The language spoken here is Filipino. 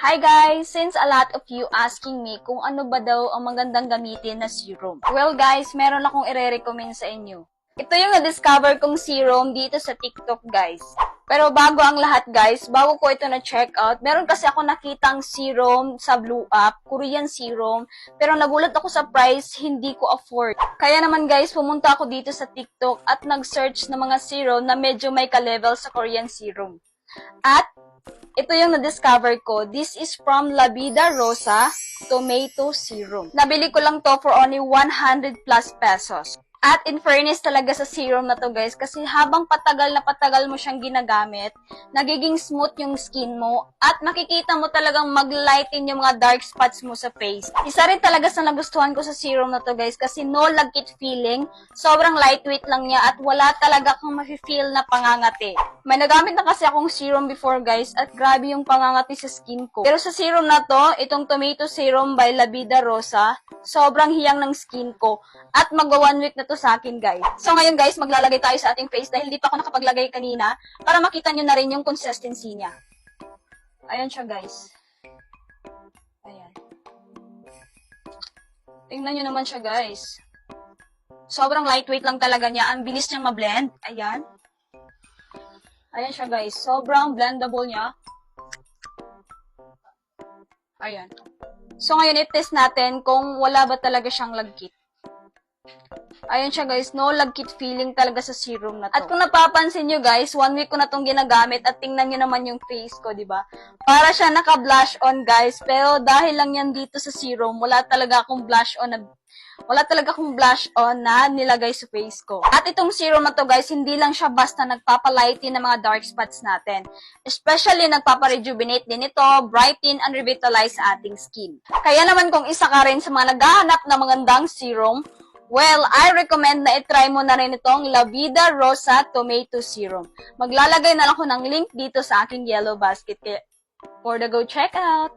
Hi guys! Since a lot of you asking me kung ano ba daw ang magandang gamitin na serum. Well guys, meron akong ire-recommend sa inyo. Ito yung na-discover kong serum dito sa TikTok guys. Pero bago ang lahat guys, bago ko ito na-check out, meron kasi ako nakitang serum sa Blue App, Korean serum, pero nagulat ako sa price, hindi ko afford. Kaya naman guys, pumunta ako dito sa TikTok at nag-search ng mga serum na medyo may ka-level sa Korean serum. At ito yung na-discover ko. This is from La Vida Rosa Tomato Serum. Nabili ko lang to for only 100 plus pesos. At in fairness talaga sa serum na to guys, kasi habang patagal na patagal mo siyang ginagamit, nagiging smooth yung skin mo at makikita mo talagang mag-lighten yung mga dark spots mo sa face. Isa rin talaga sa nagustuhan ko sa serum na to guys, kasi no lagkit feeling, sobrang lightweight lang niya at wala talaga kang mafe-feel na pangangati. May nagamit na kasi akong serum before guys at grabe yung pangangati sa skin ko. Pero sa serum na to, itong Tomato Serum by La Vida Rosa, sobrang hiyang ng skin ko at magwa 1 week na to sa akin guys. So ngayon guys, maglalagay tayo sa ating face dahil hindi pa ako nakapaglagay kanina para makita nyo na rin yung consistency niya. Ayan siya guys. Ayan. Tingnan nyo naman siya guys. Sobrang lightweight lang talaga niya. Ang bilis niyang ma-blend. Ayan. Ayan siya guys. Sobrang blendable niya. Ayan. So ngayon i-test natin kung wala ba talaga siyang lagkit. Ayan siya guys, no lagkit feeling talaga sa serum na to. At kung napapansin nyo guys, 1 week ko na tong ginagamit at tingnan nyo naman yung face ko, di ba? Para siya naka-blush on guys, pero dahil lang yan dito sa serum, wala talaga akong blush on na nilagay sa face ko. At itong serum na to guys, hindi lang siya basta nagpapalighten ng mga dark spots natin. Especially nagpaparejuvenate din ito, brighten and revitalize sa ating skin. Kaya naman kung isa ka rin sa mga naghahanap ng magandang serum, well, I recommend na itry mo na rin itong La Vida Rosa Tomato Serum. Maglalagay na lang ako ng link dito sa aking yellow basket for the go check out.